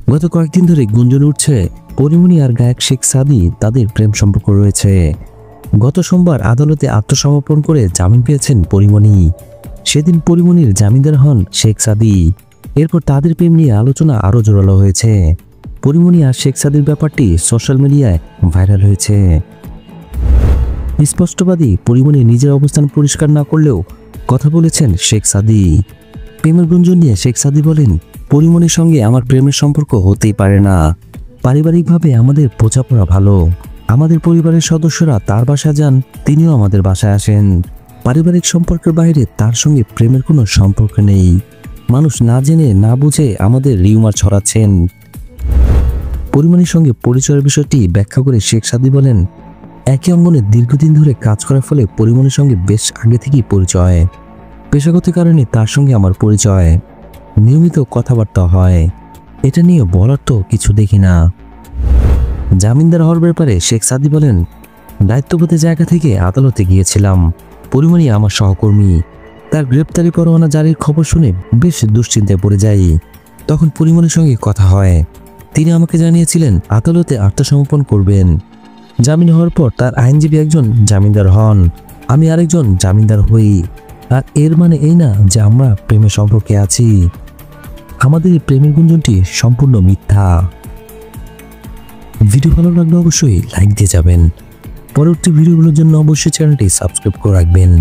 গত কয়েকদিন ধরে গুঞ্জন উঠছে পরিমণি আর গায়ক শেখ সাদী তাদের প্রেম সম্পর্ক রয়েছে। গত সোমবার আদালতে আত্মসমর্পণ করে জামিন পেয়েছেন পরিমণি। সেদিন পরিমণির জামিনদার হন শেখ সাদী। এরপর তাদের প্রেম নিয়ে আলোচনা আরও জোরালো হয়েছে। পরিমণি আর শেখ সাদীর ব্যাপারটি সোশ্যাল মিডিয়ায় ভাইরাল হয়েছে। স্পষ্টবাদী পরিমণি নিজের অবস্থান পরিষ্কার না করলেও কথা বলেছেন শেখ সাদী। প্রেমের গুঞ্জন নিয়ে শেখ সাদী বলেন, পরিমণির সঙ্গে আমার প্রেমের সম্পর্ক হতেই পারে না। পারিবারিকভাবে আমাদের বোঝাপড়া ভালো। আমাদের পরিবারের সদস্যরা তার বাসায় যান, তিনিও আমাদের বাসায় আসেন। পারিবারিক সম্পর্কের বাইরে তার সঙ্গে প্রেমের কোনো সম্পর্ক নেই। মানুষ না জেনে না বুঝে আমাদের রিউমার ছড়াচ্ছেন। পরিমণির সঙ্গে পরিচয়ের বিষয়টি ব্যাখ্যা করে শেখ সাদী বলেন, একই অঙ্গনে দীর্ঘদিন ধরে কাজ করার ফলে পরিমণির সঙ্গে বেশ আগে থেকেই পরিচয়। পেশাগত কারণে তার সঙ্গে আমার পরিচয়। নিয়মিত কথাবার্তা হয়। এটা নিয়ে বলার তো কিছু দেখি না। জামিনদার হওয়ার ব্যাপারে শেখ সাদী বলেন, দায়িত্ববোধের জায়গা থেকে আদালতে গিয়েছিলাম। পরিমণি আমার সহকর্মী। তার গ্রেপ্তারি পরোয়ানা জারির খবর শুনে বেশ দুশ্চিন্তায় পড়ে যাই। তখন পরিমণির সঙ্গে কথা হয়। তিনি আমাকে জানিয়েছিলেন আদালতে আত্মসমর্পণ করবেন। জামিন হওয়ার পর তার আইনজীবী একজন জামিনদার হন, আমি আরেকজন জামিনদার হই। আর এর মানে এই না যে আমরা প্রেমের সম্পর্কে আছি। আমাদের এই প্রেমের গুঞ্জনটি সম্পূর্ণ মিথ্যা। ভিডিও ভালো লাগলে অবশ্যই লাইক দিয়ে যাবেন। পরবর্তী ভিডিওগুলোর জন্য অবশ্যই চ্যানেলটি সাবস্ক্রাইব করে রাখবেন।